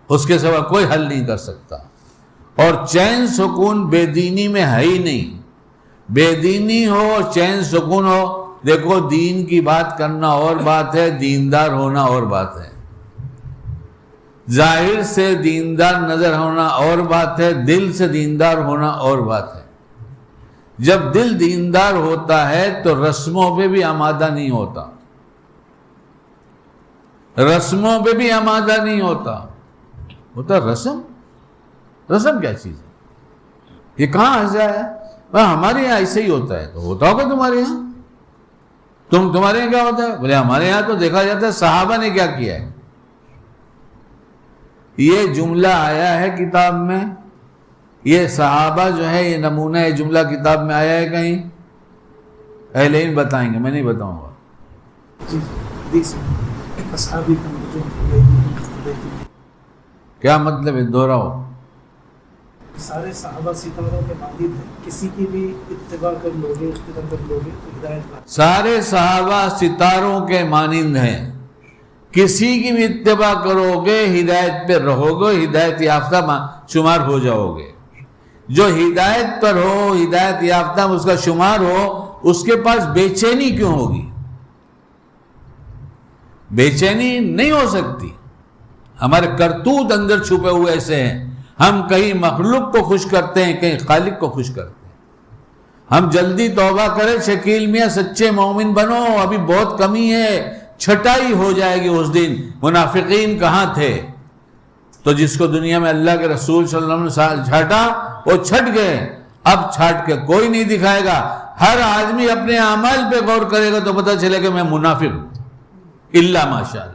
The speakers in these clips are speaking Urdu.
اس کے سوا کوئی حل نہیں کر سکتا. اور چین سکون بے دینی میں ہے ہی نہیں. بے دینی ہو اور چین سکون ہو. دیکھو دین کی بات کرنا اور بات ہے، دیندار ہونا اور بات ہے. ظاہر سے دیندار نظر ہونا اور بات ہے، دل سے دیندار ہونا اور بات ہے. جب دل دیندار ہوتا ہے تو رسموں پہ بھی آمادہ نہیں ہوتا. رسموں پہ بھی آمادہ نہیں ہوتا. ہوتا رسم؟ رسم کیا چیز ہے؟ یہ کہاں ہنسا ہے؟ ہمارے یہاں ایسے ہی ہوتا ہے. تو ہوتا ہوگا تمہارے یہاں. تمہارے یہاں کیا ہوتا ہے؟ بولے ہمارے یہاں تو دیکھا جاتا ہے صحابہ نے کیا کیا ہے. یہ جملہ آیا ہے کتاب میں، یہ صحابہ جو ہے یہ نمونہ یہ جملہ کتاب میں آیا ہے کہیں؟ اہل علم بتائیں گے، میں نہیں بتاؤں گا. کیا مطلب ہے؟ دوہراؤ. سارے صحابہ ستاروں کے مانند ہیں، کسی کی بھی اتباع کر لو گے اقتدا کر لو گے تو ہدایت پا. سارے صحابہ ستاروں کے مانند ہیں، کسی کی بھی اتباع کرو گے ہدایت پہ رہو گے، ہدایت یافتہ شمار ہو جاؤ گے. جو ہدایت پر ہو، ہدایت یافتہ اس کا شمار ہو، اس کے پاس بے چینی کیوں ہوگی؟ بے چینی نہیں ہو سکتی. ہمارے کرتوت اندر چھپے ہوئے ایسے ہیں. ہم کہیں مخلوق کو خوش کرتے ہیں، کہیں خالق کو خوش کرتے ہیں. ہم جلدی توبہ کریں شکیل میاں، سچے مومن بنو، ابھی بہت کمی ہے، چھٹائی ہو جائے گی اس دن. منافقین کہاں تھے؟ تو جس کو دنیا میں اللہ کے رسول صلی اللہ علیہ وسلم نے چھاٹا وہ چھٹ گئے. اب چھاٹ کے کوئی نہیں دکھائے گا. ہر آدمی اپنے اعمال پہ غور کرے گا تو پتہ چلے گا میں منافق ہوں، الا ماشاءاللہ.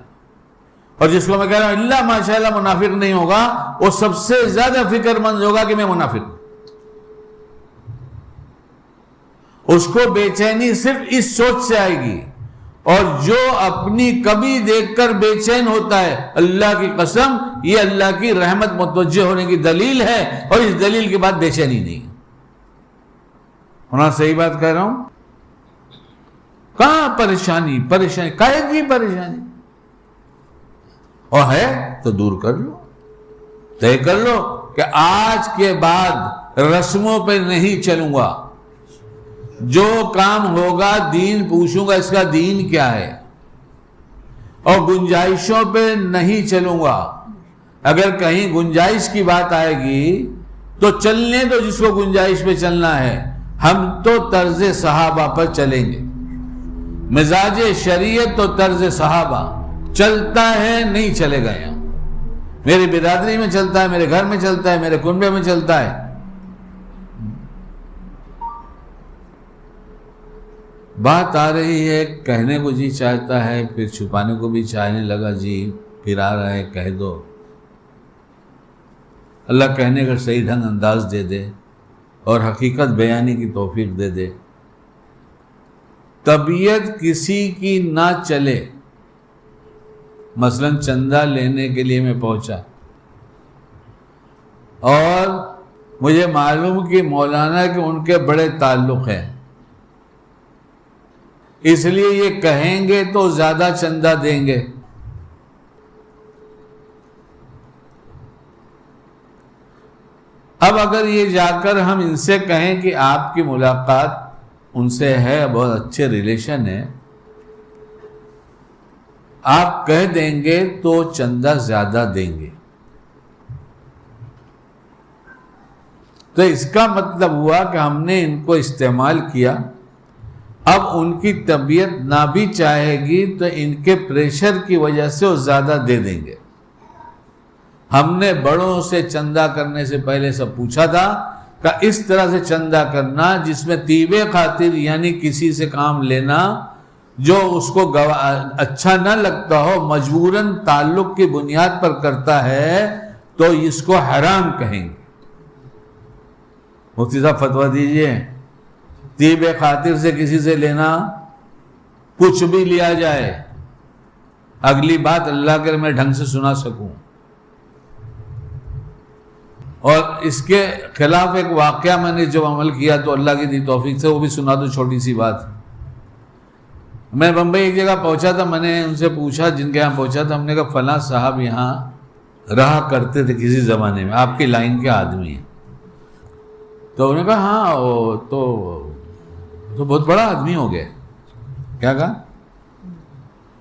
اور جس کو میں کہہ رہا ہوں الا ماشاءاللہ منافق نہیں ہوگا، وہ سب سے زیادہ فکر مند ہوگا کہ میں منافق ہوں. اس کو بے چینی صرف اس سوچ سے آئے گی. اور جو اپنی کمی دیکھ کر بے چین ہوتا ہے، اللہ کی قسم یہ اللہ کی رحمت متوجہ ہونے کی دلیل ہے، اور اس دلیل کے بعد بے چینی نہیں. ہونا صحیح بات کہہ رہا ہوں؟ کہاں پریشانی کائے کی پریشانی؟ اور ہے تو دور کر لو، طے کر لو کہ آج کے بعد رسموں پہ نہیں چلوں گا. جو کام ہوگا دین پوچھوں گا، اس کا دین کیا ہے، اور گنجائشوں پہ نہیں چلوں گا. اگر کہیں گنجائش کی بات آئے گی تو چلنے تو جس کو گنجائش پہ چلنا ہے. ہم تو طرز صحابہ پر چلیں گے. مزاج شریعت تو طرز صحابہ چلتا ہے، نہیں چلے گا. یہاں میری برادری میں چلتا ہے، میرے گھر میں چلتا ہے، میرے کنبے میں چلتا ہے. بات آ رہی ہے، کہنے کو جی چاہتا ہے، پھر چھپانے کو بھی چاہنے لگا. جی پھر آ رہا ہے، کہہ دو. اللہ کہنے کا صحیح ڈھنگ انداز دے دے اور حقیقت بیانی کی توفیق دے دے. طبیعت کسی کی نہ چلے. مثلا چندہ لینے کے لیے میں پہنچا اور مجھے معلوم کہ مولانا کہ ان کے بڑے تعلق ہیں، اس لیے یہ کہیں گے تو زیادہ چندہ دیں گے. اب اگر یہ جا کر ہم ان سے کہیں کہ آپ کی ملاقات ان سے ہے، بہت اچھے ریلیشن ہے، آپ کہہ دیں گے تو چندہ زیادہ دیں گے. تو اس کا مطلب ہوا کہ ہم نے ان کو استعمال کیا. اب ان کی طبیعت نہ بھی چاہے گی تو ان کے پریشر کی وجہ سے وہ زیادہ دے دیں گے. ہم نے بڑوں سے چندہ کرنے سے پہلے سب پوچھا تھا کہ اس طرح سے چندہ کرنا جس میں طیب خاطر، یعنی کسی سے کام لینا جو اس کو اچھا نہ لگتا ہو، مجبوراً تعلق کی بنیاد پر کرتا ہے تو اس کو حرام کہیں گے. مفتی صاحب فتویٰ دیجئے. طیب خاطر سے کسی سے لینا، کچھ بھی لیا جائے، اگلی بات اللہ کے میں ڈھنگ سے سنا سکوں. اور اس کے خلاف ایک واقعہ میں نے جب عمل کیا تو اللہ کی دی توفیق سے وہ بھی سنا دو. چھوٹی سی بات. میں بمبئی ایک جگہ پہنچا تھا، میں نے ان سے پوچھا جن کے یہاں پہنچا تھا، ہم نے کہا فلاں صاحب یہاں رہا کرتے تھے کسی زمانے میں، آپ کی لائن کے آدمی ہیں. تو انہوں نے کہا ہاں وہ تو بہت بڑا آدمی ہو گیا. کیا کہا؟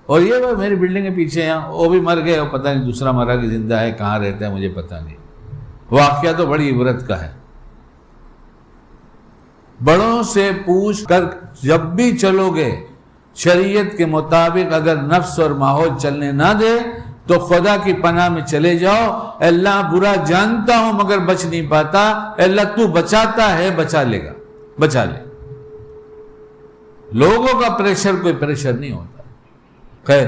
اور یہ وہ میری بلڈنگ کے پیچھے ہیں، وہ بھی مر گئے، اور پتہ نہیں دوسرا مرا کہ زندہ ہے، کہاں رہتا ہے مجھے پتہ نہیں. واقعہ تو بڑی عبرت کا ہے. بڑوں سے پوچھ کر جب بھی چلو گے، شریعت کے مطابق اگر نفس اور ماحول چلنے نہ دے تو خدا کی پناہ میں چلے جاؤ. اللہ برا جانتا ہوں مگر بچ نہیں پاتا. اللہ تو بچاتا ہے، بچا لے گا، بچا لے. لوگوں کا پریشر کوئی پریشر نہیں ہوتا. خیر،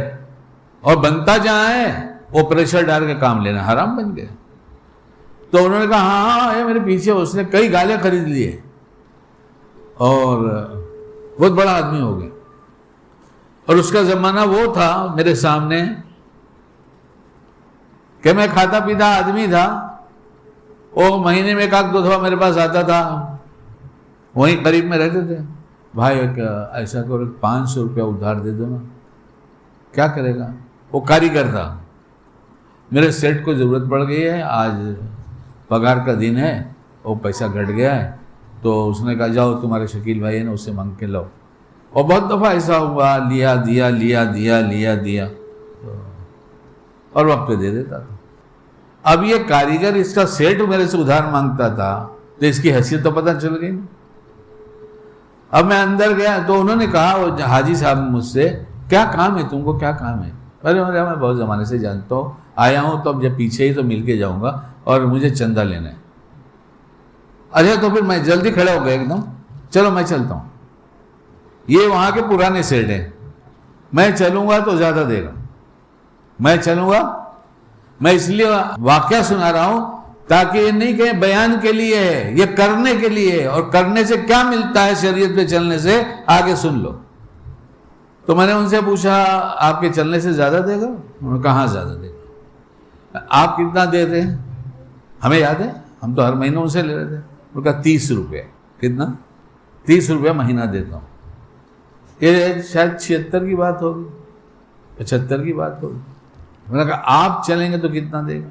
اور بنتا جہاں ہے وہ پریشر ڈال کے کام لینا حرام بن گیا. تو انہوں نے کہا ہاں یہ میرے پیچھے، اس نے کئی گالے خرید لیے اور بہت بڑا آدمی ہو گیا. اور اس کا زمانہ وہ تھا میرے سامنے کہ میں کھاتا پیتا آدمی تھا. وہ مہینے میں ایک آدھ دو دفعہ میرے پاس آتا تھا، وہیں قریب میں رہتے تھے. بھائی ایسا کرو 500 روپیہ ادھار دے دو نا. کیا کرے گا؟ وہ کاریگر تھا. میرے سیٹ کو ضرورت پڑ گئی ہے، آج پگار کا دن ہے، وہ پیسہ گھٹ گیا ہے. تو اس نے کہا جاؤ تمہارے شکیل بھائی ہے نا، اس سے مانگ کے لاؤ. اور بہت دفعہ ایسا ہوا، لیا دیا لیا دیا لیا دیا اور وقت پہ دے دیتا تھا. اب یہ کاریگر اس کا سیٹ میرے سے ادھار مانگتا تھا تو اس کی حیثیت تو پتہ چل گئی. اب میں اندر گیا تو انہوں نے کہا، وہ حاجی صاحب مجھ سے، کیا کام ہے تم کو، کیا کام ہے؟ میں بہت زمانے سے جانتا ہوں، آیا ہوں تو اب جب پیچھے ہی تو مل کے جاؤں گا اور مجھے چندہ لینا ہے. اچھا تو پھر میں جلدی کھڑا ہو گیا ایک دم، چلو میں چلتا ہوں. یہ وہاں کے پرانے سیٹ ہیں، میں چلوں گا تو زیادہ دے گا. میں چلوں گا، میں اس لیے واقعہ سنا رہا ہوں تاکہ یہ نہیں کہ بیان کے لیے ہے، یہ کرنے کے لیے ہے. اور کرنے سے کیا ملتا ہے شریعت پہ چلنے سے، آگے سن لو. تو میں نے ان سے پوچھا آپ کے چلنے سے زیادہ دے گا؟ انہوں نے کہا ہاں زیادہ دے گا. آپ کتنا دیتے ہیں؟ ہمیں یاد ہے، ہم تو ہر مہینے ان سے لے رہے تھے. انہوں نے کہا 30 روپے. کتنا؟ 30 روپے مہینہ دیتا ہوں. یہ شاید 76 کی بات ہوگی، 75 کی بات ہوگی. میں نے کہا آپ چلیں گے تو کتنا دے گا؟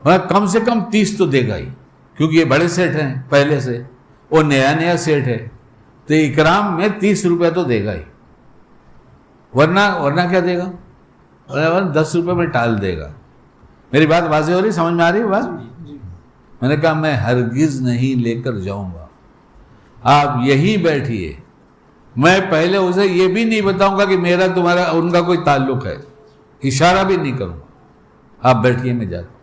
میں کم سے کم 30 تو دے گا ہی، کیونکہ یہ بڑے سیٹ ہیں پہلے سے، وہ نیا سیٹ ہے تو اکرام میں 30 روپے تو دے گا ہی. ورنہ کیا دے گا؟ 10 روپے میں ٹال دے گا. میری بات واضح ہو رہی، سمجھ میں آ رہی بات؟ میں نے کہا میں ہرگز نہیں لے کر جاؤں گا، آپ یہی بیٹھیے. میں پہلے اسے یہ بھی نہیں بتاؤں گا کہ میرا تمہارا ان کا کوئی تعلق ہے، اشارہ بھی نہیں کروں گا. آپ بیٹھیے، میں جاتا ہوں.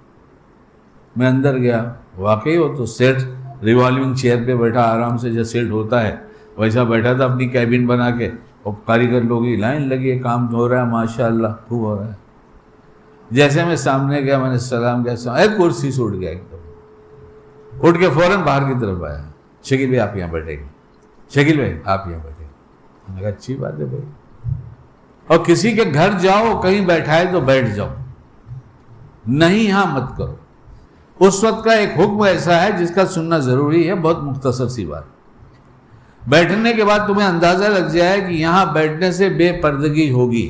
میں اندر گیا، واقعی وہ تو سیٹ ریوالونگ چیئر پہ بیٹھا، آرام سے جیسے سیٹ ہوتا ہے ویسا بیٹھا تھا اپنی کیبن بنا کے. اور کاریگر لوگ کی لائن لگی ہے، کام ہو رہا ہے، ماشاءاللہ خوب ہو رہا ہے. جیسے میں سامنے گیا، میں نے سلام کیا، ایک کرسی سے اٹھ گیا ایک دم، اٹھ کے فوراً باہر کی طرف آیا. شکیل بھائی آپ یہاں بیٹھیں گے، شکیل بھائی آپ یہاں بیٹھیں گے. میں نے کہا اچھی بات ہے بھائی. اور کسی کے گھر جاؤ، کہیں بیٹھا ہے تو بیٹھ جاؤ، نہیں ہاں مت کرو. اس وقت کا ایک حکم ایسا ہے جس کا سننا ضروری ہے. بہت مختصر سی بات. بیٹھنے کے بعد تمہیں اندازہ لگ جائے کہ یہاں بیٹھنے سے بے پردگی ہوگی،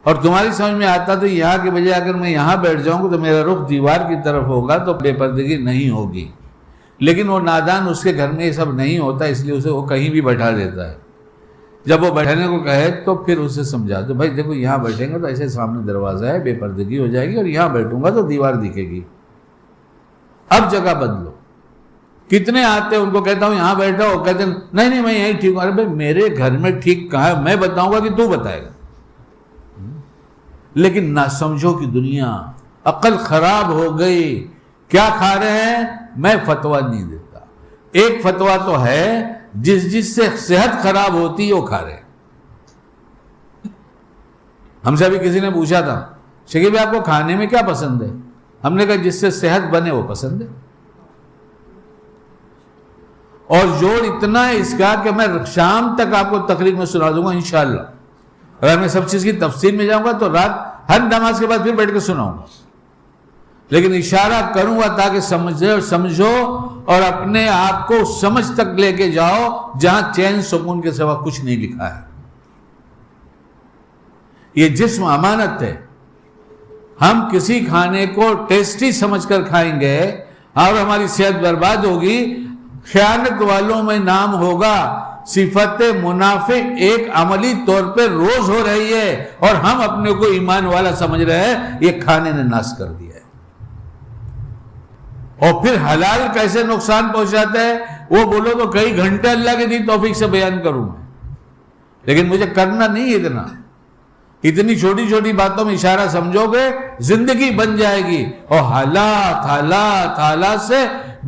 اور تمہاری سمجھ میں آتا تو یہاں کے بجائے اگر میں یہاں بیٹھ جاؤں گا تو میرا رخ دیوار کی طرف ہوگا تو بے پردگی نہیں ہوگی. لیکن وہ نادان، اس کے گھر میں یہ سب نہیں ہوتا، اس لیے اسے وہ کہیں بھی بیٹھا دیتا ہے. جب وہ بیٹھنے کو کہے تو پھر اسے سمجھا دو، بھائی دیکھو یہاں بیٹھیں گے تو ایسے سامنے دروازہ ہے، بے پردگی ہو جائے گی، اور یہاں بیٹھوں گا تو دیوار دکھے گی. اب جگہ بدلو. کتنے آتے ہیں ان کو کہتا ہوں یہاں بیٹھا ہو، کہتے ہیں نہیں میں یہیں ٹھیک ہوں. ارے بھائی میرے گھر میں ٹھیک کہاں ہے؟ میں بتاؤں گا کہ تو بتائے گا. لیکن نہ سمجھو کی دنیا، عقل خراب ہو گئی. کیا کھا رہے ہیں؟ میں فتویٰ نہیں دیتا. ایک فتویٰ تو ہے جس سے صحت خراب ہوتی ہے وہ کھا رہے ہیں. ہم سے ابھی کسی نے پوچھا تھا شکیل بھائی آپ کو کھانے میں کیا پسند ہے؟ ہم نے کہا جس سے صحت بنے وہ پسند ہے. اور جوڑ اتنا ہے اس کا کہ میں شام تک آپ کو تقریر میں سنا دوں گا انشاءاللہ. اگر میں سب چیز کی تفصیل میں جاؤں گا تو رات ہر نماز کے بعد پھر بیٹھ کے سناؤں گا. لیکن اشارہ کروں گا تاکہ سمجھو اور اپنے آپ کو سمجھ تک لے کے جاؤ جہاں چین سکون کے سوا کچھ نہیں لکھا ہے. یہ جسم امانت ہے. ہم کسی کھانے کو ٹیسٹی سمجھ کر کھائیں گے اور ہماری صحت برباد ہوگی. خیانت والوں میں نام ہوگا. صفت منافق ایک عملی طور پہ روز ہو رہی ہے اور ہم اپنے کو ایمان والا سمجھ رہے ہیں. یہ کھانے نے ناش کر دیا ہے. اور پھر حلال کیسے نقصان پہنچاتا ہے وہ بولو تو کئی گھنٹے اللہ کے دی توفیق سے بیان کروں میں, لیکن مجھے کرنا نہیں اتنا. اتنی چھوٹی چھوٹی باتوں میں اشارہ سمجھو گے زندگی بن جائے گی, اور حالات سے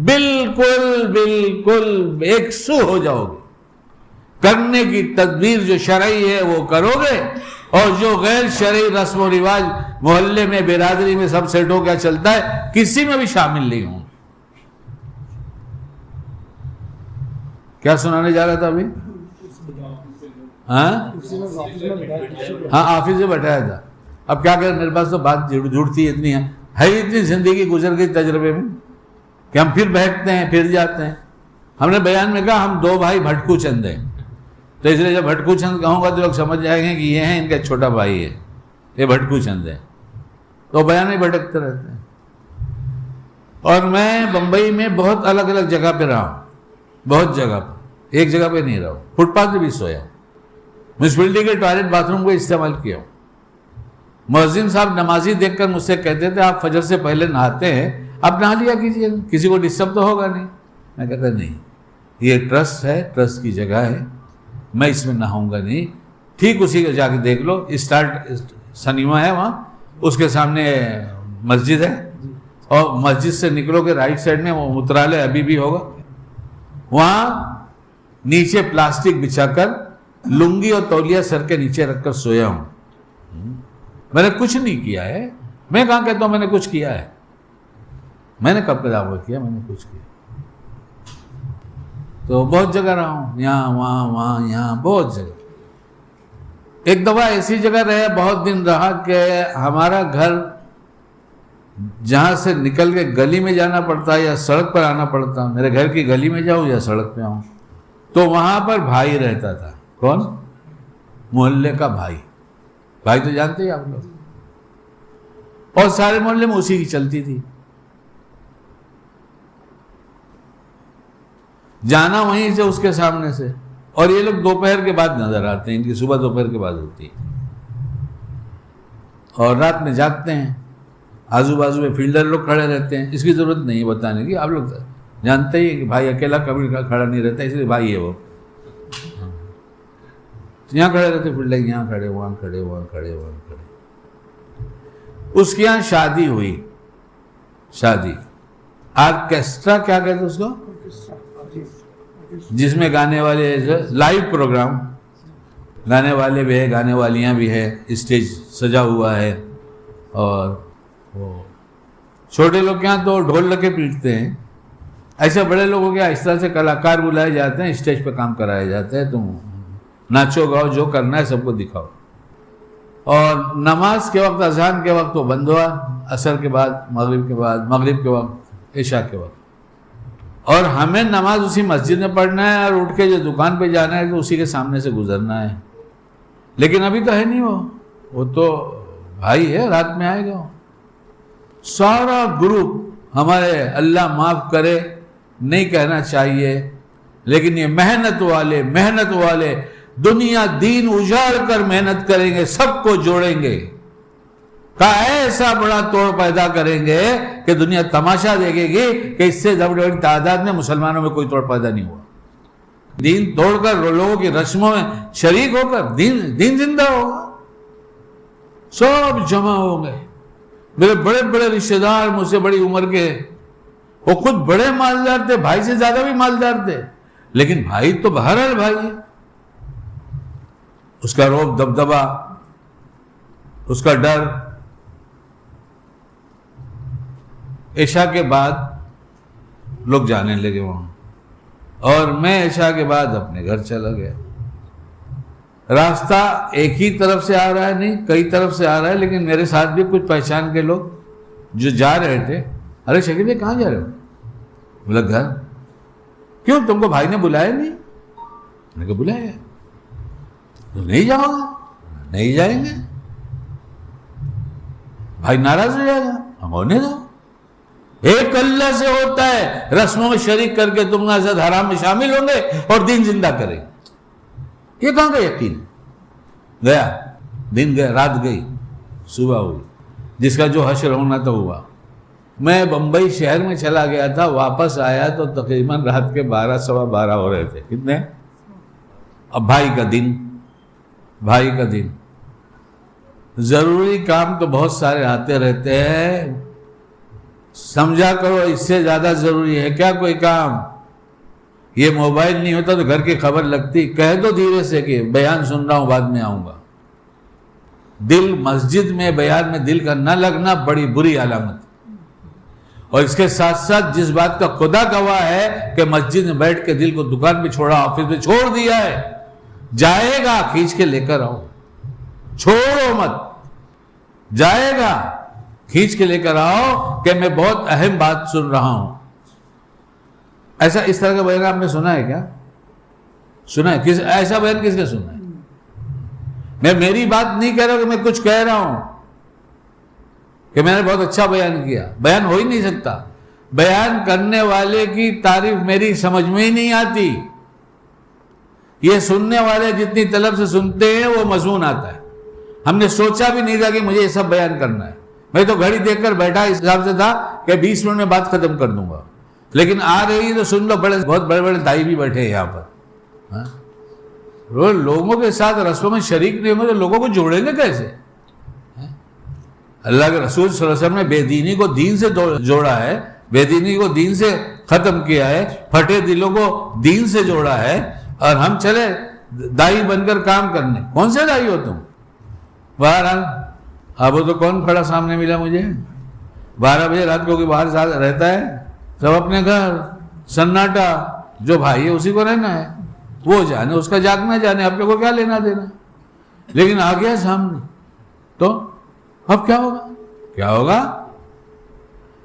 بالکل بالکل ایک سو ہو جاؤ گے. کرنے کی تدبیر جو شرعی ہے وہ کرو گے, اور جو غیر شرعی رسم و رواج محلے میں برادری میں سب سیٹ ہو کیا چلتا ہے کسی میں بھی شامل نہیں ہوں. کیا سنانے جا رہا تھا ابھی؟ ہاں آفس میں بیٹھایا تھا. اب کیا کہ میرے پاس تو بات جڑتی اتنی ہے اتنی زندگی گزر گئی تجربے میں کہ ہم پھر بہکتے ہیں پھر جاتے ہیں. ہم نے بیان میں کہا ہم 2 بھائی بھٹکو چند ہیں, تو اس لیے جب بھٹکو چند کہوں گا تو لوگ سمجھ جائیں گے کہ یہ ہیں ان کا چھوٹا بھائی ہے, یہ بھٹکو چند ہے. تو بیان میں بھٹکتے رہتے ہیں. اور میں بمبئی میں بہت الگ الگ جگہ پہ رہا ہوں, بہت جگہ پہ, ایک جگہ پہ نہیں رہا ہوں. فٹ پاتھ پہ بھی سویا ہوں, میونسپلٹی کے ٹوائلٹ باتھ روم کو استعمال کیا ہوں. مؤذن صاحب نمازی دیکھ کر مجھ سے کہتے تھے آپ فجر سے پہلے نہاتے ہیں, آپ نہا لیا کیجیے, کسی کو ڈسٹرب تو ہوگا نہیں. میں کہتا نہیں, یہ ٹرسٹ ہے, ٹرسٹ کی جگہ ہے, میں اس میں نہاؤں گا نہیں. ٹھیک اسی کو جا کے دیکھ لو, اسٹارٹ سنیما ہے وہاں, اس کے سامنے مسجد ہے, اور مسجد سے نکلو کہ رائٹ سائڈ میں وہ مترالے ابھی بھی ہوگا, وہاں نیچے پلاسٹک بچھا کر لنگی اور تولیہ سر کے نیچے رکھ کر سویا ہوں. میں نے کچھ نہیں کیا ہے. میں کہاں کہتا ہوں میں نے کچھ کیا ہے؟ میں نے کب کا دعویٰ کیا میں نے کچھ کیا؟ تو بہت جگہ رہا ہوں, یہاں وہاں یہاں بہت جگہ. ایک دفعہ ایسی جگہ رہے, بہت دن رہا کہ ہمارا گھر جہاں سے نکل کے گلی میں جانا پڑتا یا سڑک پر آنا پڑتا, میرے گھر کی گلی میں جاؤں یا سڑک پہ آؤں, تو وہاں پر بھائی رہتا تھا. کون؟ محلے کا بھائی. بھائی تو جانتے ہی آپ لوگ, اور سارے محلے میں اسی کی چلتی تھی. جانا وہیں سے اس کے سامنے سے, اور یہ لوگ دوپہر کے بعد نظر آتے ہیں, ان کی صبح دوپہر کے بعد ہوتی ہے, اور رات میں جاگتے ہیں. آزو بازو میں فیلڈر لوگ کھڑے رہتے ہیں, اس کی ضرورت نہیں بتانے کی, آپ لوگ جانتے ہی کہ بھائی اکیلا کبھی کھڑا نہیں رہتا, اس لیے بھائی ہے وہ. یہاں کھڑے رہتے فیلڈر, یہاں کھڑے, وہاں کھڑے, وہاں کھڑے, وہاں کھڑے. اس کے یہاں شادی ہوئی, شادی آرکیسٹرا کیا کہتے اس کو, جس میں گانے والے لائیو پروگرام, گانے والے بھی ہے, گانے والیاں بھی ہے, اسٹیج سجا ہوا ہے. اور وہ چھوٹے لوگ کے یہاں تو ڈھول لگے پیٹتے ہیں, ایسے بڑے لوگوں کے اس طرح سے کلاکار بلائے جاتے ہیں, اسٹیج پہ کام کرائے جاتے ہیں. تم ناچو گاؤ, جو کرنا ہے سب کو دکھاؤ. اور نماز کے وقت, اذان کے وقت وہ بند ہوا, عصر کے بعد, مغرب کے بعد, مغرب کے وقت, عشاء کے وقت. اور ہمیں نماز اسی مسجد میں پڑھنا ہے, اور اٹھ کے جو دکان پہ جانا ہے تو اسی کے سامنے سے گزرنا ہے. لیکن ابھی تو ہے نہیں وہ تو بھائی ہے, رات میں آئے گا. سارا گروپ ہمارے, اللہ معاف کرے نہیں کہنا چاہیے, لیکن یہ محنت والے دنیا دین اجاڑ کر محنت کریں گے, سب کو جوڑیں گے, کا ایسا بڑا توڑ پیدا کریں گے کہ دنیا تماشا دیکھے گی کہ اس سے زیادہ بڑی تعداد میں مسلمانوں میں کوئی توڑ پیدا نہیں ہوا. دین توڑ کر لوگوں کی رسموں میں شریک ہو کر دین زندہ ہوگا. سب جمع ہو گئے. میرے بڑے بڑے رشتے دار, مجھ سے بڑی عمر کے, وہ خود بڑے مالدار تھے, بھائی سے زیادہ بھی مالدار تھے, لیکن بھائی تو بہرحال بھائی ہے. اس کا روب دبدبا, اس کا ڈر. عشاء کے بعد لوگ جانے لگے وہاں, اور میں عشاء کے بعد اپنے گھر چلا گیا. راستہ ایک ہی طرف سے آ رہا ہے نہیں, کئی طرف سے آ رہا ہے, لیکن میرے ساتھ بھی کچھ پہچان کے لوگ جو جا رہے تھے. ارے شکیل بھائی کہاں جا رہے ہو؟ بولا گھر. کیوں, تم کو بھائی نے بلایا نہیں؟ میں نے کہا بلایا. تو نہیں جاؤ گے؟ نہیں جائیں گے. بھائی ناراض ہو جائے گا، ہونے دو. ایک اللہ سے ہوتا ہے، رسموں میں شریک کر کے تم نہ زد حرام میں شامل ہوں گے اور دین زندہ کریں گے. یہ کہاں کا یقین؟ گیا دن، گیا رات گئی، صبح ہوئی، جس کا جو حشر ہونا تھا ہوا. میں بمبئی شہر میں چلا گیا تھا، واپس آیا تو تقریباً رات کے 12 سوا 12 ہو رہے تھے. کتنے؟ اب بھائی کا دن، بھائی کا دن. ضروری کام تو بہت سارے آتے رہتے ہیں، سمجھا کرو اس سے زیادہ ضروری ہے کیا کوئی کام؟ یہ موبائل نہیں ہوتا تو گھر کی خبر لگتی، کہہ دو دھیرے سے کہ بیان سن رہا ہوں بعد میں آؤں گا. دل مسجد میں بیان میں دل کا نہ لگنا بڑی بری علامت. اور اس کے ساتھ ساتھ جس بات کا خدا گواہ ہے کہ مسجد میں بیٹھ کے دل کو دکان پہ چھوڑا، آفس میں چھوڑ دیا ہے، جائے گا کھینچ کے لے کر آؤ، چھوڑو مت، جائے گا کھینچ کے لے کر آؤ کہ میں بہت اہم بات سن رہا ہوں. ایسا اس طرح کا بیان آپ نے سنا ہے کیا؟ سنا ہے؟ ایسا بیان کس نے سنا ہے؟ میں میری بات نہیں کہہ رہا کہ میں کچھ کہہ رہا ہوں کہ میں نے بہت اچھا بیان کیا. بیان ہو ہی نہیں سکتا. بیان کرنے والے کی تعریف میری سمجھ میں ہی نہیں آتی. یہ سننے والے جتنی طلب سے سنتے ہیں وہ مضمون آتا ہے. ہم نے سوچا بھی نہیں تھا کہ مجھے یہ سب بیان کرنا ہے. میں تو گھڑی دیکھ کر بیٹھا اس حساب سے تھا کہ 20 منٹ میں بات ختم کر دوں گا، لیکن آ رہی تو سن لو. بہت بڑے بڑے دائی بھی بیٹھے ہیں یہاں پر. لوگوں کے ساتھ رسموں میں شریک نہیں ہوں گے تو لوگوں کو جوڑیں گے کیسے؟ اللہ کے رسول صلی اللہ علیہ وسلم نے بے دینی کو دین سے جوڑا ہے، بے دینی کو دین سے ختم کیا ہے، پھٹے دلوں کو دین سے جوڑا ہے، اور ہم چلے دائی بن کر کام کرنے. کون سے دائی ہو تم؟ بہرحال اب تو کون کھڑا سامنے ملا مجھے 12 بجے رات کو، باہر رہتا ہے سب اپنے گھر، سناٹا. جو بھائی ہے اسی کو رہنا ہے، وہ جانے، اس کا جاگنا جانے، اپنے کو کیا لینا دینا. لیکن آ گیا سامنے تو اب کیا ہوگا؟ کیا ہوگا؟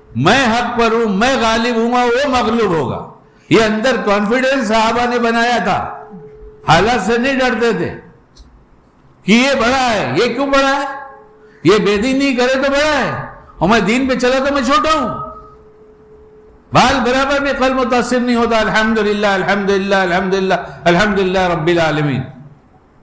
میں حق پر ہوں، میں غالب ہوں، وہ مغلوب ہوگا. یہ اندر کانفیڈنس صحابہ نے بنایا تھا، حالات سے نہیں ڈرتے تھے کہ یہ بڑا ہے. یہ کیوں بڑا ہے؟ یہ بے دینی کرے تو بڑا ہے، اور میں دین پہ چلا تو میں چھوٹا ہوں. بال برابر میں قلب متاثر نہیں ہوتا. الحمدللہ الحمدللہ الحمدللہ الحمدللہ رب العالمین.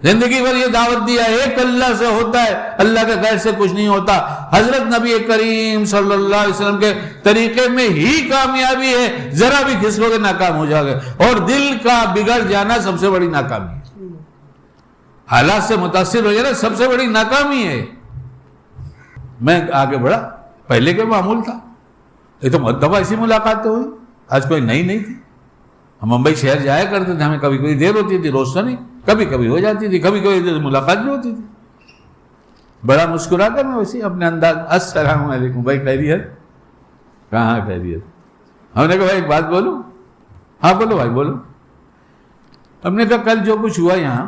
زندگی بھر یہ دعوت دیا ایک اللہ سے ہوتا ہے، اللہ کے غیر سے کچھ نہیں ہوتا. حضرت نبی کریم صلی اللہ علیہ وسلم کے طریقے میں ہی کامیابی ہے. ذرا بھی کھسکو کے ناکام ہو جاؤ گے، اور دل کا بگڑ جانا سب سے بڑی ناکامی ہے. حالات سے متاثر ہو جانا سب سے بڑی ناکامی ہے. میں آگے بڑھا، پہلے کے معمول تھا. یہ تو مرتبہ ایسی ملاقات ہوئی، آج کوئی نئی نہیں تھی. ہم ممبئی شہر جایا کرتے تھے، ہمیں کبھی کوئی دیر ہوتی تھی، روز تو نہیں، کبھی کبھی ہو جاتی تھی، کبھی کبھی ملاقات بھی ہوتی تھی. بڑا مسکرا کر میں ویسے اپنے انداز، السلام علیکم بھائی، خیریت؟ کہاں خیریت؟ ہم نے کہا بھائی ایک بات بولوں؟ ہاں بولو بھائی بولو. ہم نے کہا کل جو کچھ ہوا یہاں،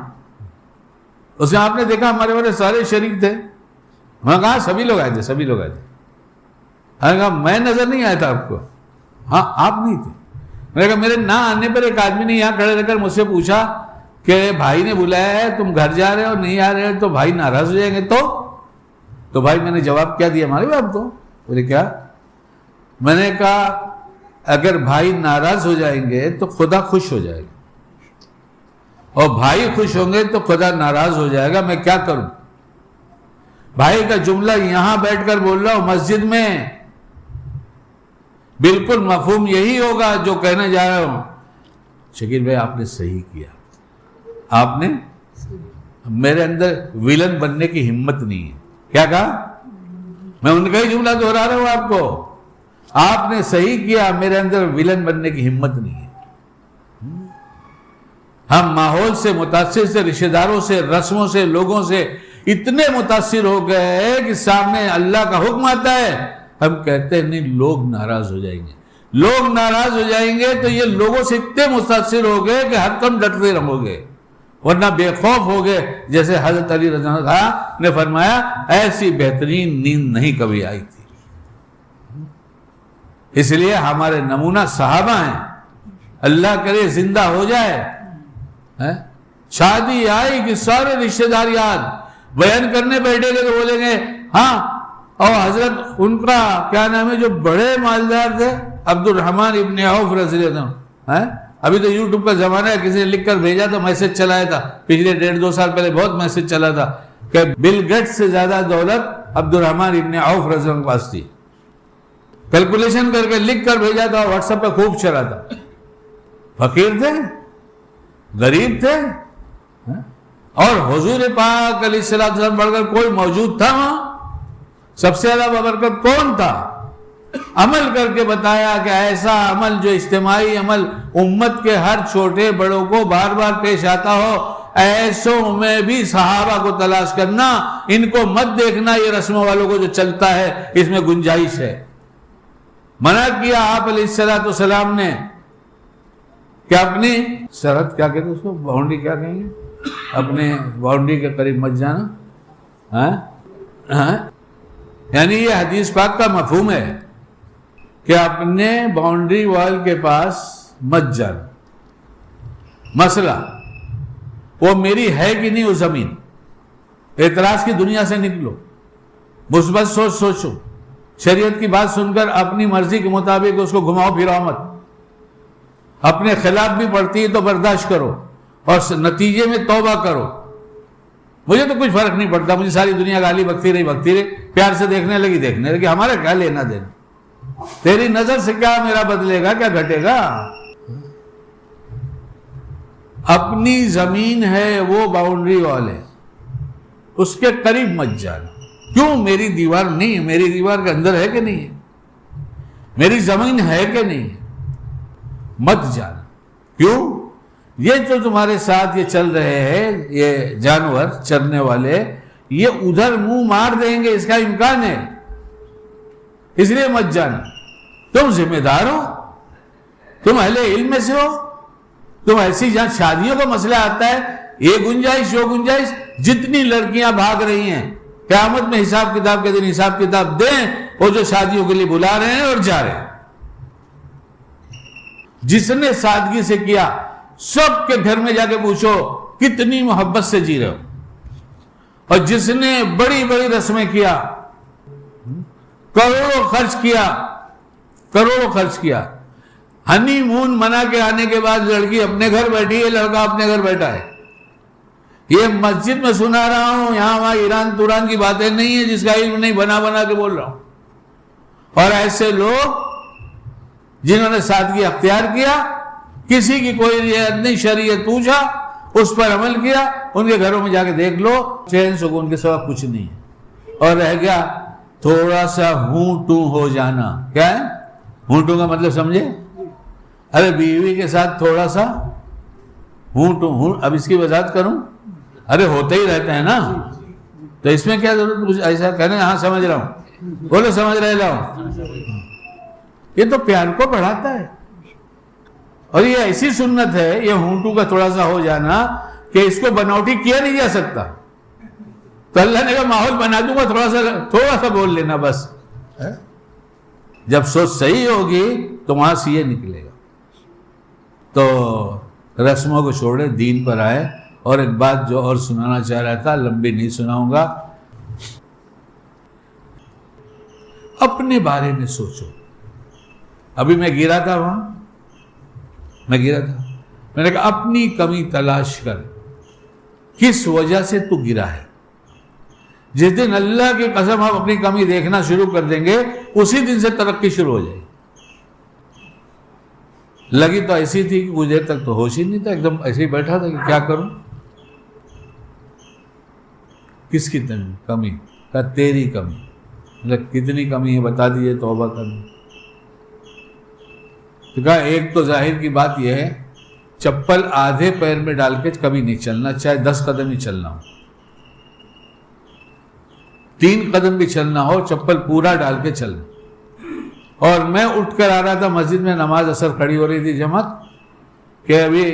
اس میں آپ نے دیکھا ہمارے والے سارے شریک تھے. میں کہا سبھی لوگ آئے تھے، سبھی لوگ آئے تھے. ہم نے کہا میں نظر نہیں آیا تھا آپ کو؟ ہاں آپ نہیں تھے. میں نے کہا میرے نہ آنے پر ایک آدمی نے یہاں کھڑے رہ کر مجھ سے پوچھا کہ بھائی نے بلایا ہے، تم گھر جا رہے ہو، نہیں آ رہے تو بھائی ناراض ہو جائیں گے. تو بھائی میں نے جواب کیا دیا ہمارے باپ کو؟ بولے کیا؟ میں نے کہا اگر بھائی ناراض ہو جائیں گے تو خدا خوش ہو جائے گا، اور بھائی خوش ہوں گے تو خدا ناراض ہو جائے گا. میں کیا کروں؟ بھائی کا جملہ یہاں بیٹھ کر بول رہا ہوں مسجد میں، بالکل مفہوم یہی ہوگا جو کہنے جا رہا ہوں. شکیل بھائی آپ نے صحیح کیا. آپ نے، میرے اندر ویلن بننے کی ہمت نہیں ہے. کیا کہا؟ میں ان کا ہی جملہ دہرا رہا ہوں آپ کو. آپ نے صحیح کیا، میرے اندر ویلن بننے کی ہمت نہیں ہے. ہم ماحول سے متاثر سے، رشتہ داروں سے، رسموں سے، لوگوں سے اتنے متاثر ہو گئے کہ سامنے اللہ کا حکم آتا ہے ہم کہتے ہیں نہیں لوگ ناراض ہو جائیں گے. لوگ ناراض ہو جائیں گے تو یہ لوگوں سے اتنے متاثر ہو گئے کہ ہر کم ڈٹتے رہو گے، ورنہ بے خوف ہو گئے. جیسے حضرت علی رضی اللہ عنہ نے فرمایا ایسی بہترین نیند نہیں کبھی آئی تھی. اس لیے ہمارے نمونہ صحابہ ہیں. اللہ کرے زندہ ہو جائے. شادی آئی کہ سارے رشتہ دار یاد، بیان کرنے بیٹھے گے تو بولیں گے ہاں اور حضرت ان کا کیا نام ہے جو بڑے مالدار تھے عبد الرحمن ابن عوف رضی اللہ عنہ، ابھی تو یوٹیوب کا زمانہ ہے، کسی نے لکھ کر بھیجا تھا، میسج چلایا تھا پچھلے 1.5-2 سال پہلے، بہت میسج چلا تھا کہ بل گیٹس سے زیادہ دولت عبد الرحمن ابن عوف رضی اللہ عنہ کے پاس تھی، کیلکولیشن کر کے لکھ کر بھیجا تھا، واٹس ایپ پہ خوب چلا تھا، فقیر تھے، غریب تھے، اور حضور پاک علیہ السلام بڑھ کر کوئی موجود تھا وہاں؟ سب سے زیادہ بابرکت کون تھا؟ عمل کر کے بتایا کہ ایسا عمل جو اجتماعی عمل امت کے ہر چھوٹے بڑوں کو بار بار پیش آتا ہو، ایسوں میں بھی صحابہ کو تلاش کرنا، ان کو مت دیکھنا یہ رسموں والوں کو جو چلتا ہے اس میں گنجائش ہے۔ منع کیا آپ علیہ السلام نے کہ اپنی سرحد کیا کہتے ہیں اس کو، باؤنڈری کیا کہیں گے، اپنے باؤنڈری کے قریب مت جانا، یعنی یہ حدیث پاک کا مفہوم ہے کہ اپنے باؤنڈری وال کے پاس مت جانا۔ مسئلہ وہ میری ہے کہ نہیں وہ زمین، اعتراض کی دنیا سے نکلو، مثبت سوچ سوچو، شریعت کی بات سن کر اپنی مرضی کے مطابق اس کو گھماؤ پھراؤ مت، اپنے خلاف بھی پڑتی ہے تو برداشت کرو اور نتیجے میں توبہ کرو۔ مجھے تو کچھ فرق نہیں پڑتا، مجھے ساری دنیا گالی بکتی رہی، پیار سے دیکھنے لگی، ہمارا کیا لینا دینا، تیری نظر سے کیا میرا بدلے گا، کیا گھٹے گا؟ اپنی زمین ہے وہ باؤنڈری وال ہے، اس کے قریب مت جانا۔ کیوں؟ میری دیوار نہیں ہے، میری دیوار کے اندر ہے کہ نہیں ہے، میری زمین ہے کہ نہیں ہے، مت جانا۔ کیوں؟ یہ جو تمہارے ساتھ یہ چل رہے ہیں، یہ جانور چرنے والے، یہ ادھر منہ مار دیں گے، اس کا امکان ہے، اس لیے مت جانا۔ تم ذمہ دار ہو، تم اہل علم میں سے ہو، تم ایسی جہاں شادیوں کا مسئلہ آتا ہے، یہ گنجائش وہ گنجائش، جتنی لڑکیاں بھاگ رہی ہیں قیامت میں حساب کتاب کے دن حساب کتاب دیں، وہ جو شادیوں کے لیے بلا رہے ہیں اور جا رہے ہیں۔ جس نے سادگی سے کیا، سب کے گھر میں جا کے پوچھو کتنی محبت سے جی رہے ہو، اور جس نے بڑی بڑی رسمیں کیا، کروڑوں خرچ کیا، ہنی مون منا کے آنے کے بعد لڑکی اپنے گھر بیٹھی ہے، لڑکا اپنے گھر بیٹھا ہے۔ یہ مسجد میں سنا رہا ہوں، یہاں وہاں ایران توران کی باتیں نہیں ہیں، جس کا علم نہیں بنا کے بول رہا ہوں۔ اور ایسے لوگ جنہوں نے سادگی اختیار کیا، کسی کی کوئی رعایت نہیں، شریعت پوچھا، اس پر عمل کیا، ان کے گھروں میں جا کے دیکھ لو، چین سکون کے سوا کچھ نہیں ہے۔ اور رہ گیا تھوڑا سا ہوں ٹوں ہو جانا۔ کیا ہے ہوں ٹوں کا مطلب سمجھے؟ ارے بیوی کے ساتھ تھوڑا سا ہوں ٹوں، اب اس کی وضاحت کروں؟ ارے ہوتے ہی رہتے ہیں نا، تو اس میں کیا ضرورت کچھ ایسا کہنے؟ ہاں سمجھ رہا ہوں، بولو سمجھ رہے لاؤ۔ یہ تو پیار کو بڑھاتا ہے، اور یہ ایسی سنت ہے، یہ ہونٹو کا تھوڑا سا ہو جانا کہ اس کو بناوٹی کیا نہیں جا سکتا، تو اللہ نے کہا ماحول بنا دوں گا، تھوڑا سا بول لینا بس۔ جب سوچ صحیح ہوگی تو وہاں سے یہ نکلے گا۔ تو رسموں کو چھوڑے، دین پر آئے۔ اور ایک بات جو اور سنانا چاہ رہا تھا، لمبی نہیں سناؤں گا، اپنے بارے میں سوچو۔ ابھی میں گرا تھا وہاں، میں نے کہا اپنی کمی تلاش کر، کس وجہ سے تو گرا ہے۔ جس دن اللہ کی قسم ہم اپنی کمی دیکھنا شروع کر دیں گے، اسی دن سے ترقی شروع ہو جائے گی۔ لگی تو ایسی تھی کہ کچھ دیر تک تو ہوش ہی نہیں تھا، ایک دم ایسے ہی بیٹھا تھا کہ کیا کروں۔ کس کی کمی؟ کہا تیری کمی۔ مطلب کتنی کمی ہے بتا دیجئے، توبہ کروں۔ تو کہا ایک تو ظاہر کی بات یہ ہے، چپل آدھے پیر میں ڈال کے کبھی نہیں چلنا، چاہے 10 قدم ہی چلنا ہو، 3 قدم بھی چلنا ہو، چپل پورا ڈال کے چلنا۔ اور میں اٹھ کر آ رہا تھا مسجد میں، نماز اثر کھڑی ہو رہی تھی جماعت، کہ ابھی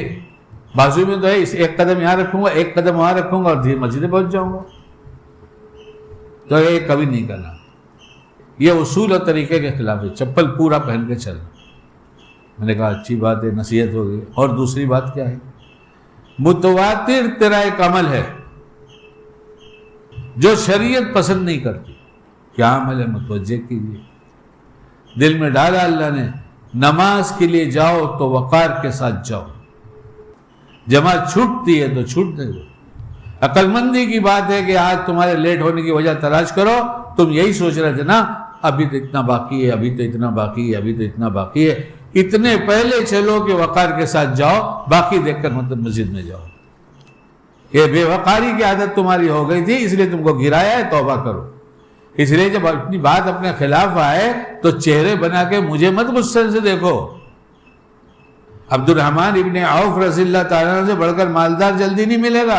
بازو میں تو ہے، ایک قدم یہاں رکھوں گا، ایک قدم وہاں رکھوں گا اور مسجد پہنچ جاؤں گا، تو یہ کبھی نہیں کرنا۔ یہ اصول اور طریقے کے خلاف ہے، چپل پورا پہن کے چلنا۔ میں نے کہا اچھی بات ہے، نصیحت ہو گئی۔ اور دوسری بات کیا ہے؟ متواتر تیرا ایک عمل ہے جو شریعت پسند نہیں کرتی، کیا عمل ہے متوجہ کیجیے. دل میں ڈالا اللہ نے, نماز کے لیے جاؤ تو وقار کے ساتھ جاؤ, جماعت چھوٹتی ہے تو چھوٹنے دو. عقل مندی کی بات ہے کہ آج تمہارے لیٹ ہونے کی وجہ تلاش کرو. تم یہی سوچ رہے تھے نا ابھی تو اتنا باقی ہے, ابھی تو اتنا باقی ہے, ابھی تو اتنا باقی ہے, اتنے پہلے چلو کہ وقار کے ساتھ جاؤ, باقی دیکھ کر مطلب مسجد میں جاؤ. یہ بے وقاری کی عادت تمہاری ہو گئی تھی, اس لیے تم کو گرایا ہے, توبہ کرو. اس لیے جب اپنی بات اپنے خلاف آئے تو چہرے بنا کے مجھے مت غصے سے دیکھو. عبد الرحمن ابن عوف رضی اللہ تعالیٰ عنہ سے بڑھ کر مالدار جلدی نہیں ملے گا,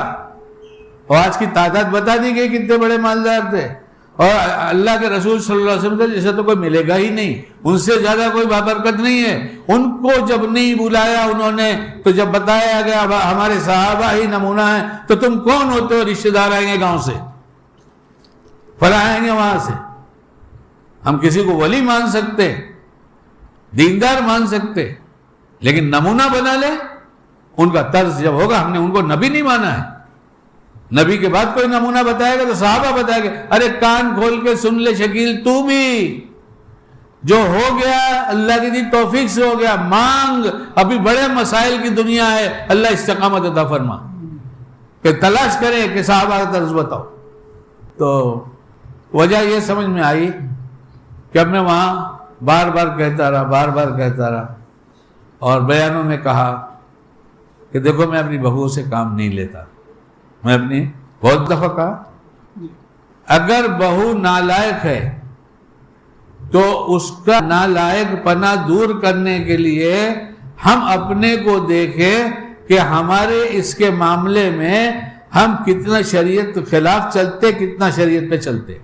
اور آج کی تعداد بتا دی گئی کتنے بڑے مالدار تھے, اور اللہ کے رسول صلی اللہ علیہ وسلم سے جیسا تو کوئی ملے گا ہی نہیں, ان سے زیادہ کوئی بابرکت نہیں ہے. ان کو جب نہیں بلایا انہوں نے, تو جب بتایا گیا ہمارے صحابہ ہی نمونہ ہیں, تو تم کون ہوتے ہو؟ رشتہ دار آئیں گے گاؤں سے, فلاں آئیں گے وہاں سے. ہم کسی کو ولی مان سکتے, دیندار مان سکتے, لیکن نمونہ بنا لیں ان کا طرز جب ہوگا. ہم نے ان کو نبی نہیں مانا ہے, نبی کے بعد کوئی نمونہ بتائے گا تو صحابہ بتائے گا. ارے کان کھول کے سن لے شکیل, تو بھی جو ہو گیا اللہ کی دی توفیق سے ہو گیا, مانگ. ابھی بڑے مسائل کی دنیا ہے, اللہ استقامت عطا فرما, کہ تلاش کرے کہ صحابہ کا طرز بتاؤ. تو وجہ یہ سمجھ میں آئی کہ اب میں وہاں بار بار کہتا رہا, اور بیانوں میں کہا کہ دیکھو میں اپنی بہو سے کام نہیں لیتا. میں اپنی بہت دفعہ کہا, اگر بہو نالائق ہے تو اس کا نالائق پنا دور کرنے کے لیے ہم اپنے کو دیکھیں کہ ہمارے اس کے معاملے میں ہم کتنا شریعت کے خلاف چلتے, کتنا شریعت پہ چلتے.